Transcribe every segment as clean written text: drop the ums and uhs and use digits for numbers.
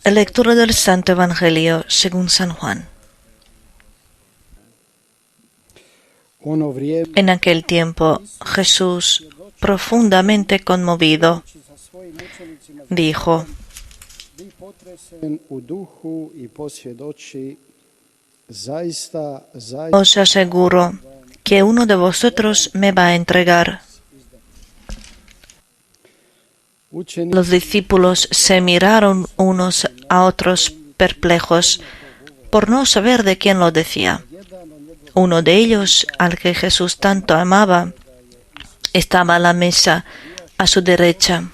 Lectura del Santo Evangelio según San Juan. En aquel tiempo, Jesús, profundamente conmovido, dijo: Os aseguro que uno de vosotros me va a entregar. Los discípulos se miraron unos a otros perplejos por no saber de quién lo decía. Uno de ellos, al que Jesús tanto amaba, estaba a la mesa a su derecha.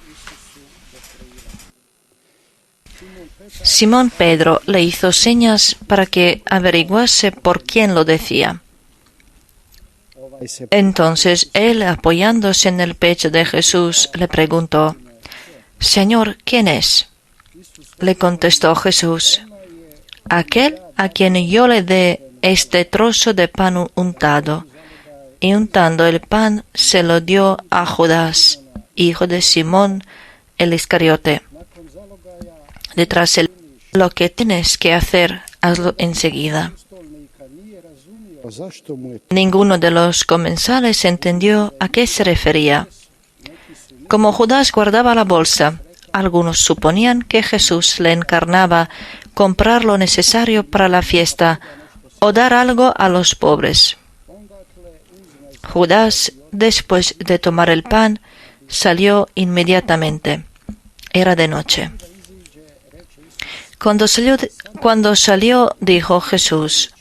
Simón Pedro le hizo señas para que averiguase por quién lo decía. Entonces él, apoyándose en el pecho de Jesús, le preguntó: Señor, ¿quién es? Le contestó Jesús: aquel a quien yo le dé este trozo de pan untado. Y untando el pan, se lo dio a Judas, hijo de Simón el Iscariote. Detrás él: lo que tienes que hacer, hazlo enseguida. Ninguno de los comensales entendió a qué se refería. Como Judas guardaba la bolsa, algunos suponían que Jesús le encarnaba comprar lo necesario para la fiesta o dar algo a los pobres. Judas, después de tomar el pan, salió inmediatamente. Era de noche. Cuando salió, dijo Jesús: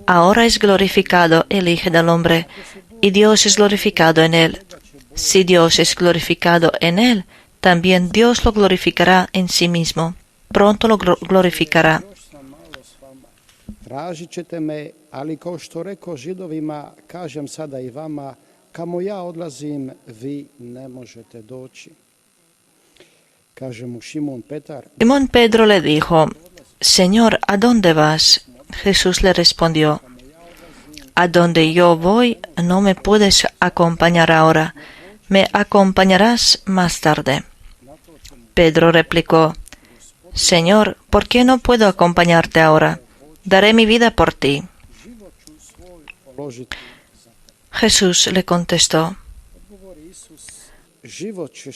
ahora es glorificado el Hijo del Hombre, y Dios es glorificado en él. Si Dios es glorificado en él, también Dios lo glorificará en sí mismo. Pronto lo glorificará. Tražit ćete me, ali kao što reko Židovima, kažem sada i vama, kamo ja odlazim, vi ne možete doći. Kaže mu Šimon Petar: Simón Pedro le dijo: Señor, ¿a dónde vas? Jesús le respondió: a donde yo voy no me puedes acompañar ahora, me acompañarás más tarde. Pedro replicó: Señor, ¿por qué no puedo acompañarte ahora? Daré mi vida por ti. Jesús le contestó: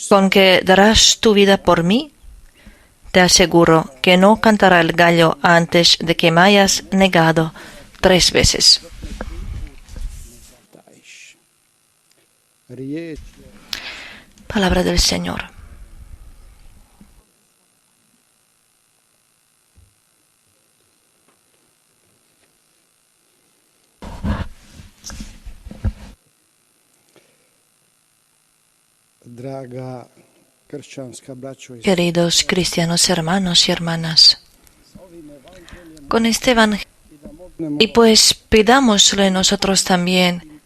¿con que darás tu vida por mí? Te aseguro que no cantará el gallo antes de que me hayas negado 3 veces. Palabra del Señor. Queridos cristianos hermanos y hermanas, con este evangelio, y pues pidámosle nosotros también,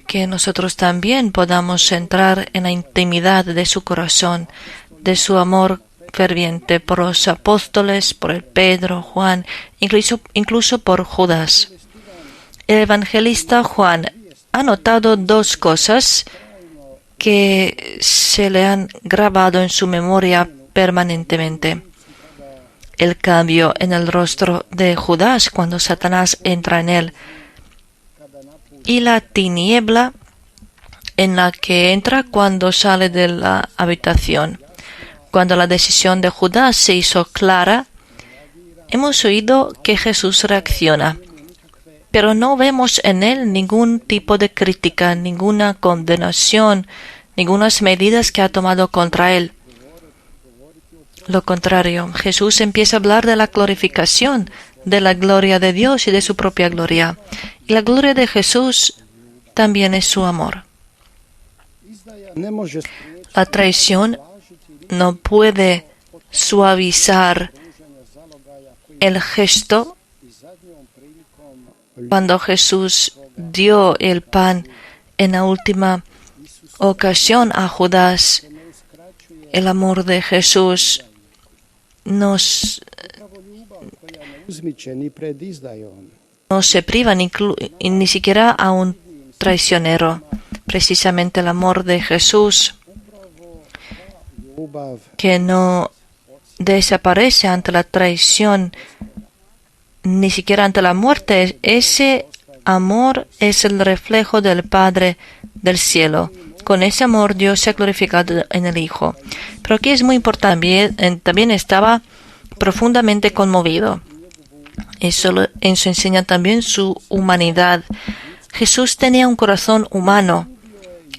que nosotros también podamos entrar en la intimidad de su corazón, de su amor ferviente por los apóstoles, por el Pedro, Juan, incluso por Judas. El evangelista Juan ha notado 2 cosas que se le han grabado en su memoria permanentemente. El cambio en el rostro de Judas cuando Satanás entra en él, y la tiniebla en la que entra cuando sale de la habitación. Cuando la decisión de Judas se hizo clara, hemos oído que Jesús reacciona, pero no vemos en él ningún tipo de crítica, ninguna condenación, ningunas medidas que ha tomado contra él. Lo contrario, Jesús empieza a hablar de la glorificación, de la gloria de Dios y de su propia gloria. Y la gloria de Jesús también es su amor. La traición no puede suavizar el gesto cuando Jesús dio el pan en la última ocasión a Judas. El amor de Jesús no se priva ni siquiera a un traicionero. Precisamente el amor de Jesús, que no desaparece ante la traición, ni siquiera ante la muerte. Ese amor es el reflejo del Padre del cielo. Con ese amor Dios se ha glorificado en el Hijo. Pero aquí es muy importante, también estaba profundamente conmovido. Eso enseña también su humanidad. Jesús tenía un corazón humano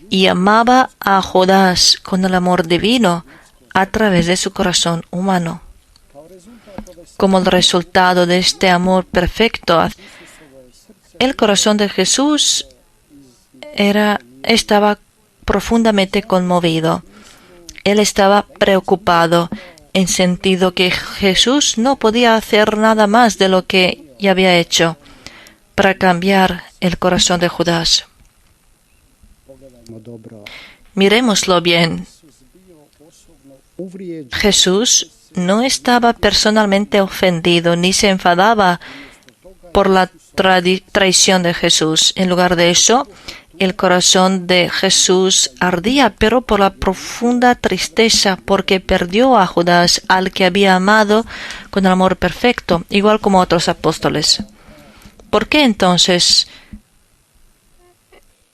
y amaba a Judas con el amor divino a través de su corazón humano. Como el resultado de este amor perfecto, el corazón de Jesús estaba profundamente conmovido. Él estaba preocupado, en sentido que Jesús no podía hacer nada más de lo que ya había hecho para cambiar el corazón de Judas. Miremoslo bien. Jesús no estaba personalmente ofendido ni se enfadaba por la traición de Jesús. En lugar de eso, el corazón de Jesús ardía, pero por la profunda tristeza, porque perdió a Judas, al que había amado con el amor perfecto, igual como otros apóstoles. ¿Por qué entonces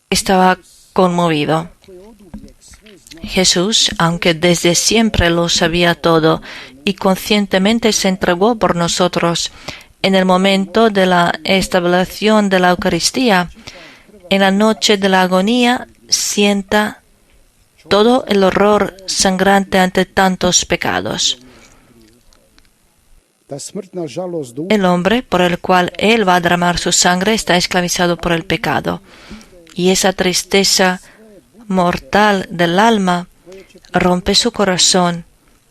estaba conmovido? Jesús, aunque desde siempre lo sabía todo y conscientemente se entregó por nosotros, en el momento de la establección de la Eucaristía, en la noche de la agonía, sienta todo el horror sangrante ante tantos pecados. El hombre por el cual Él va a derramar su sangre está esclavizado por el pecado. Y esa tristeza mortal del alma rompe su corazón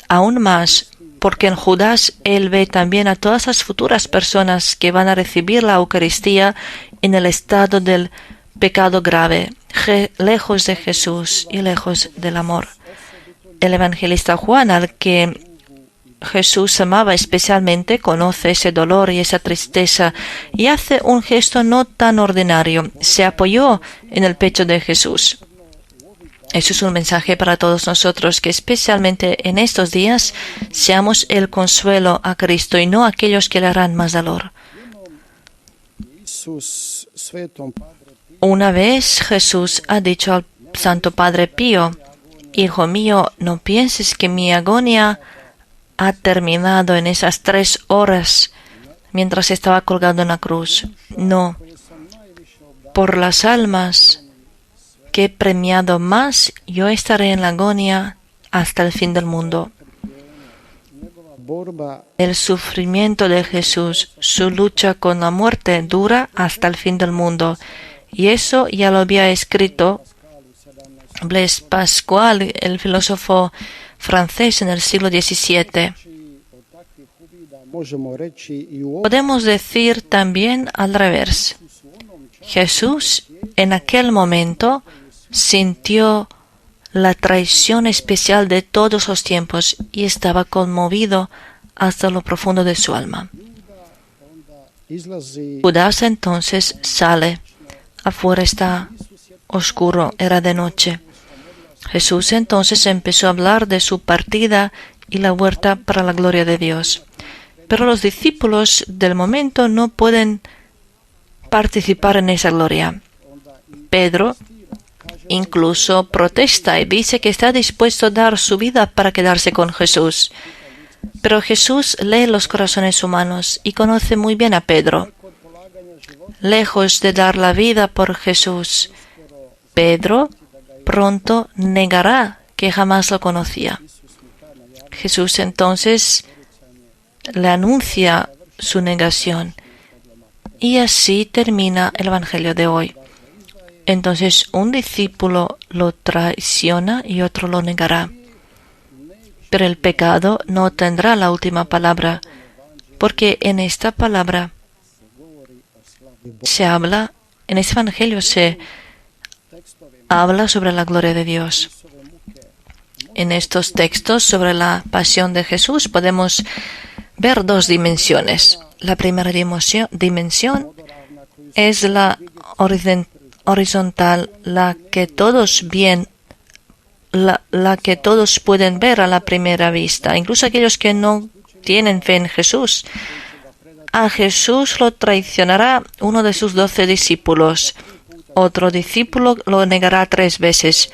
aún más, porque en Judas Él ve también a todas las futuras personas que van a recibir la Eucaristía en el estado del pecado grave, lejos de Jesús y lejos del amor. El evangelista Juan, al que Jesús amaba especialmente, conoce ese dolor y esa tristeza y hace un gesto no tan ordinario. Se apoyó en el pecho de Jesús. Eso es un mensaje para todos nosotros, que especialmente en estos días seamos el consuelo a Cristo y no aquellos que le harán más dolor. Una vez Jesús ha dicho al Santo Padre Pío: Hijo mío, no pienses que mi agonía ha terminado en esas 3 horas mientras estaba colgado en la cruz. No, por las almas que he premiado más, yo estaré en la agonía hasta el fin del mundo. El sufrimiento de Jesús, su lucha con la muerte, dura hasta el fin del mundo. Y eso ya lo había escrito Blaise Pascal, el filósofo francés en el siglo XVII. Podemos decir también al revés. Jesús en aquel momento sintió la traición especial de todos los tiempos y estaba conmovido hasta lo profundo de su alma. Judas entonces sale. Afuera está oscuro, era de noche. Jesús entonces empezó a hablar de su partida y la huerta para la gloria de Dios. Pero los discípulos del momento no pueden participar en esa gloria. Pedro incluso protesta y dice que está dispuesto a dar su vida para quedarse con Jesús. Pero Jesús lee los corazones humanos y conoce muy bien a Pedro. Lejos de dar la vida por Jesús, Pedro pronto negará que jamás lo conocía. Jesús entonces le anuncia su negación. Y así termina el Evangelio de hoy. Entonces un discípulo lo traiciona y otro lo negará. Pero el pecado no tendrá la última palabra, porque en esta palabra se habla, en este Evangelio se habla sobre la gloria de Dios. En estos textos sobre la pasión de Jesús podemos ver 2 dimensiones. La primera dimensión es la horizontal, la que todos bien la que todos pueden ver a la primera vista, incluso aquellos que no tienen fe en Jesús. A Jesús lo traicionará uno de sus 12 discípulos. Otro discípulo lo negará 3 veces.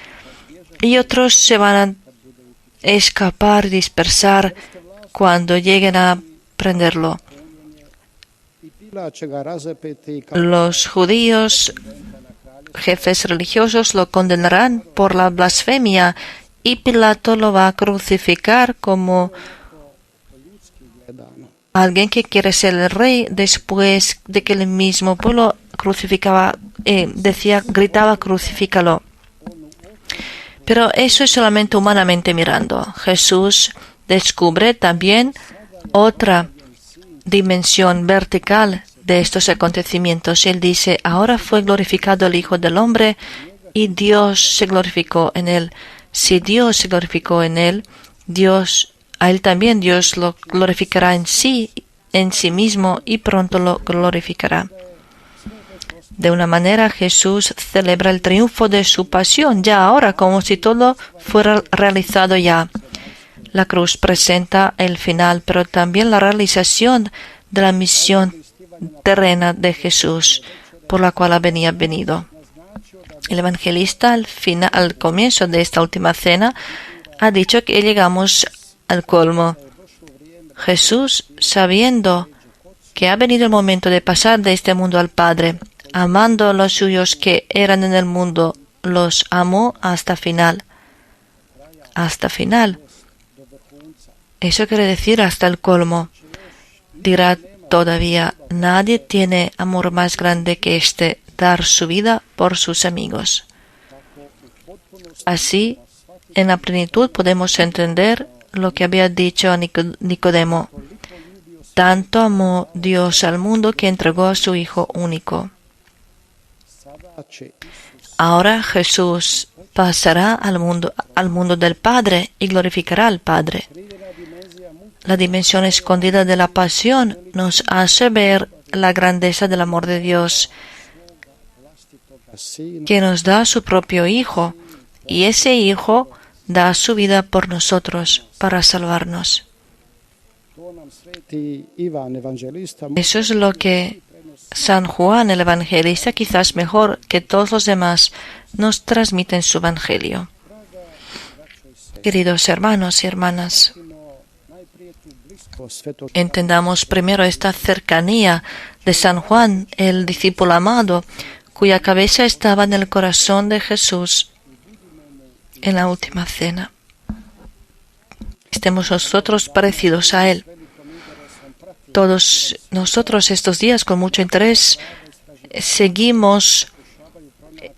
Y otros se van a escapar, dispersar cuando lleguen a prenderlo. Los judíos, jefes religiosos, lo condenarán por la blasfemia y Pilato lo va a crucificar como alguien que quiere ser el rey después de que el mismo pueblo gritaba crucifícalo. Pero eso es solamente humanamente mirando. Jesús descubre también otra dimensión vertical de estos acontecimientos. Él dice, ahora fue glorificado el Hijo del Hombre y Dios se glorificó en él. Si Dios se glorificó en él, a él también Dios lo glorificará en sí mismo y pronto lo glorificará. De una manera, Jesús celebra el triunfo de su pasión, ya ahora, como si todo fuera realizado ya. La cruz presenta el final, pero también la realización de la misión terrena de Jesús, por la cual había venido. El evangelista, al comienzo de esta última cena, ha dicho que llegamos al colmo. Jesús, sabiendo que ha venido el momento de pasar de este mundo al Padre, amando a los suyos que eran en el mundo, los amó hasta final. Hasta final. Eso quiere decir hasta el colmo. Dirá todavía, nadie tiene amor más grande que este, dar su vida por sus amigos. Así, en la plenitud podemos entender lo que había dicho a Nicodemo. Tanto amó Dios al mundo que entregó a su Hijo único. Ahora Jesús pasará al mundo del Padre y glorificará al Padre. La dimensión escondida de la pasión nos hace ver la grandeza del amor de Dios, que nos da su propio Hijo, y ese Hijo da su vida por nosotros para salvarnos. Eso es lo que San Juan, el evangelista, quizás mejor que todos los demás, nos transmite en su evangelio. Queridos hermanos y hermanas, entendamos primero esta cercanía de San Juan, el discípulo amado, cuya cabeza estaba en el corazón de Jesús en la última cena. Estemos nosotros parecidos a Él. Todos nosotros estos días con mucho interés seguimos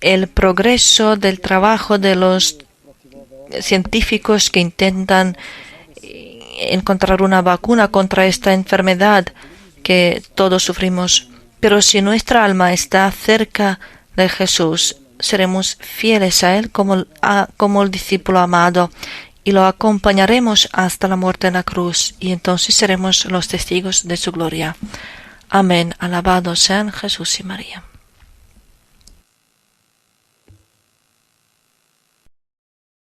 el progreso del trabajo de los científicos que intentan encontrar una vacuna contra esta enfermedad que todos sufrimos. Pero si nuestra alma está cerca de Jesús, seremos fieles a Él como el discípulo amado y lo acompañaremos hasta la muerte en la cruz, y entonces seremos los testigos de su gloria. Amén. Alabados sean Jesús y María.